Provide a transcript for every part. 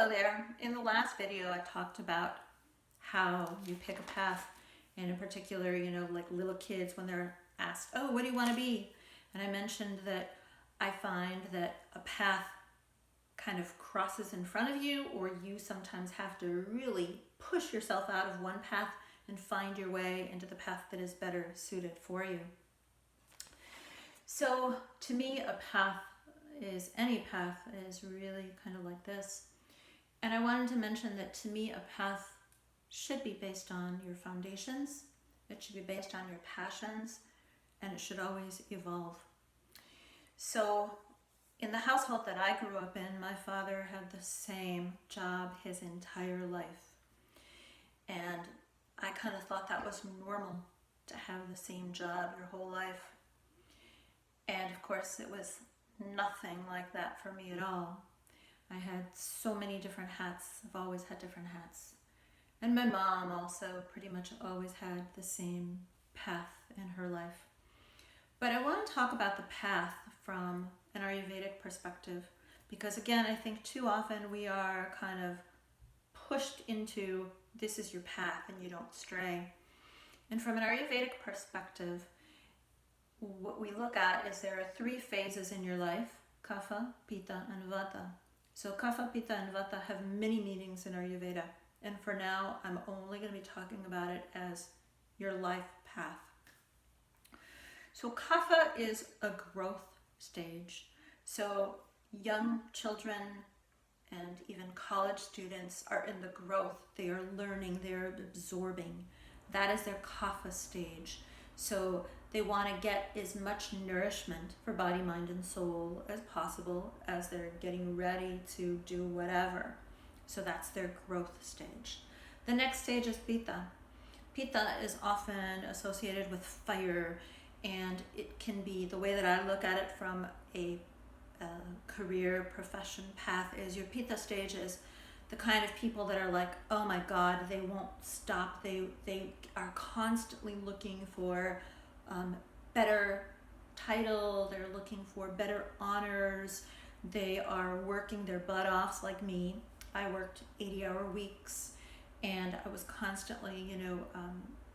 Hello there. In the last video, I talked about how you pick a path, and in particular, like little kids when they're asked, oh, what do you want to be? And I mentioned that I find that a path kind of crosses in front of you, or you sometimes have to really push yourself out of one path and find your way into the path that is better suited for you. So to me, a path is, any path is really kind of like this. And I wanted to mention that to me, a path should be based on your foundations, it should be based on your passions, and it should always evolve. So in the household that I grew up in, my father had the same job his entire life. And I kind of thought that was normal, to have the same job your whole life. And of course, it was nothing like that for me at all. I had so many different hats. I've always had different hats. And my mom also pretty much always had the same path in her life. But I want to talk about the path from an Ayurvedic perspective, because again, I think too often we are kind of pushed into, this is your path and you don't stray. And from an Ayurvedic perspective, what we look at is there are three phases in your life: Kapha, Pitta, and Vata. So Kapha, Pitta, and Vata have many meanings in Ayurveda. And for now, I'm only going to be talking about it as your life path. So Kapha is a growth stage. So young children and even college students are in the growth. They are learning, they're absorbing. That is their Kapha stage. So they want to get as much nourishment for body, mind, and soul as possible as they're getting ready to do whatever. So that's their growth stage. The next stage is Pitta. Pitta is often associated with fire, and it can be, the way that I look at it from a career profession path, is your Pitta stage is the kind of people that are like, oh my God, they won't stop. They are constantly looking for better title. They're looking for better honors. They are working their butt off like me. I worked 80-hour weeks, and I was constantly,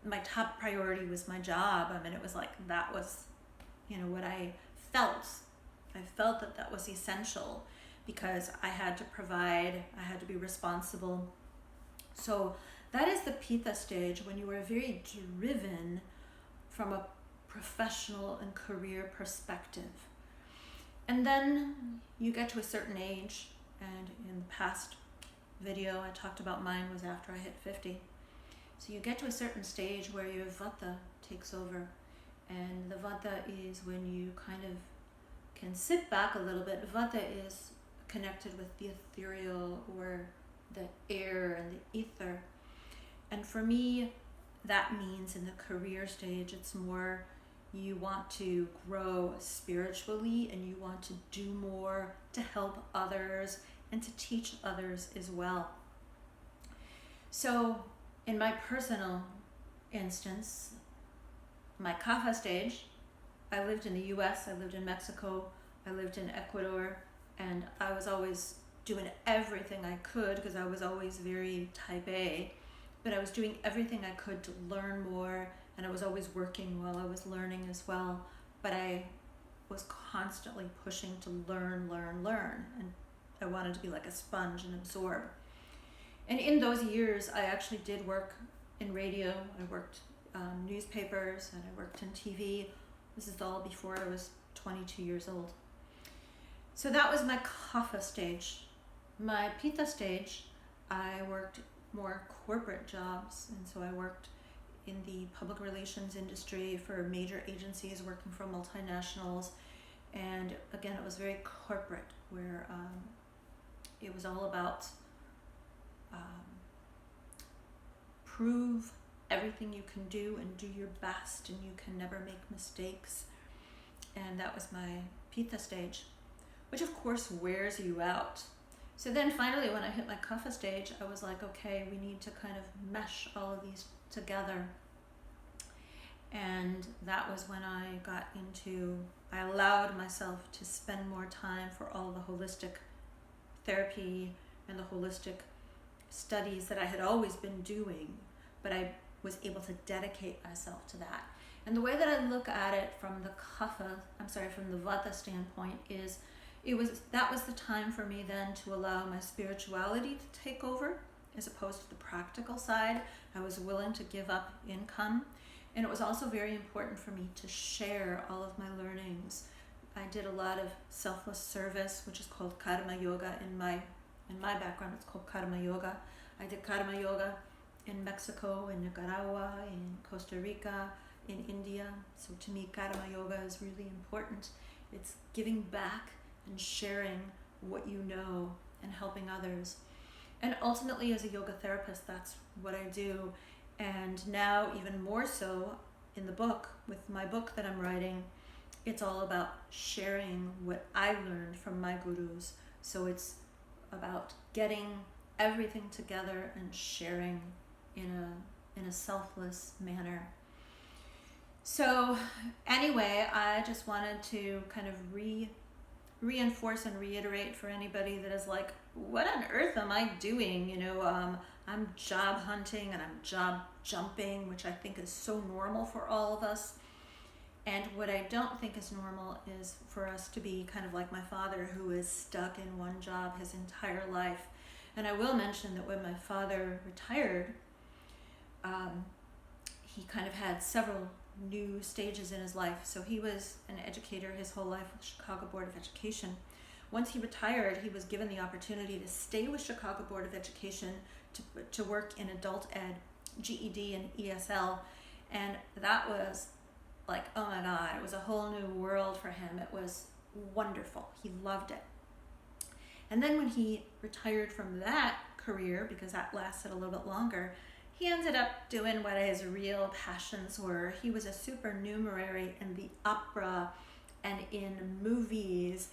my top priority was my job. I mean, it was like, that was, what I felt. I felt that that was essential, because I had to provide, I had to be responsible. So that is the Pitta stage, when you are very driven from a professional and career perspective. And then you get to a certain age, and in the past video I talked about, mine was after I hit 50. So you get to a certain stage where your Vata takes over, and the Vata is when you kind of can sit back a little bit. Vata is connected with the ethereal, or the air and the ether. And for me, that means in the career stage, it's more, you want to grow spiritually, and you want to do more to help others and to teach others as well. So in my personal instance, my Kapha stage, I lived in the US, I lived in Mexico, I lived in Ecuador, and I was always doing everything I could, because I was always very type A, but I was doing everything I could to learn more, and I was always working while I was learning as well. But I was constantly pushing to learn, and I wanted to be like a sponge and absorb. And in those years, I actually did work in radio. I worked newspapers, and I worked in TV. This is all before I was 22 years old. So that was my Kapha stage. My Pitta stage, I worked more corporate jobs, and so I worked in the public relations industry for major agencies, working for multinationals. And again, it was very corporate, where it was all about prove everything you can do and do your best, and you can never make mistakes. And that was my Pitta stage, which of course wears you out. So then finally, when I hit my Kapha stage, I was like, okay, we need to kind of mesh all of these together. And that was when I allowed myself to spend more time for all the holistic therapy and the holistic studies that I had always been doing, but I was able to dedicate myself to that. And the way that I look at it from the from the Vata standpoint is that was the time for me then to allow my spirituality to take over as opposed to the practical side. I was willing to give up income. And it was also very important for me to share all of my learnings. I did a lot of selfless service, which is called karma yoga. In my background, it's called karma yoga. I did karma yoga in Mexico, in Nicaragua, in Costa Rica, in India. So to me, karma yoga is really important. It's giving back and sharing what you know and helping others. And ultimately, as a yoga therapist, that's what I do. And now, even more so, in the book, with my book that I'm writing, it's all about sharing what I learned from my gurus. So it's about getting everything together and sharing in a selfless manner. So anyway, I just wanted to kind of reinforce and reiterate for anybody that is like, what on earth am I doing? I'm job hunting and I'm job jumping, which I think is so normal for all of us. And what I don't think is normal is for us to be kind of like my father, who is stuck in one job his entire life. And I will mention that when my father retired, he kind of had several new stages in his life. So he was an educator his whole life with Chicago Board of Education. Once he retired, he was given the opportunity to stay with Chicago Board of Education to work in adult ed, GED and ESL. And that was like, oh my God, it was a whole new world for him. It was wonderful. He loved it. And then when he retired from that career, because that lasted a little bit longer, he ended up doing what his real passions were. He was a supernumerary in the opera and in movies,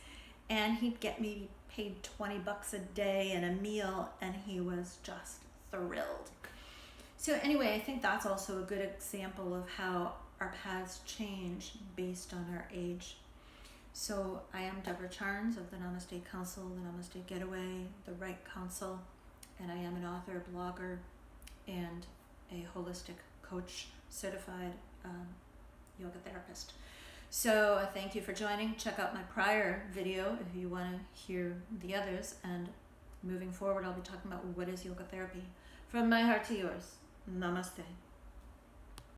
and he'd get maybe paid $20 a day and a meal, and he was just thrilled. So anyway, I think that's also a good example of how our paths change based on our age. So I am Deborah Charnes of the Namaste Council, the Namaste Getaway, the Right Council, and I am an author, blogger, and a holistic coach, certified yoga therapist. So thank you for joining. Check out my prior video if you want to hear the others. And moving forward, I'll be talking about what is yoga therapy. From my heart to yours, namaste.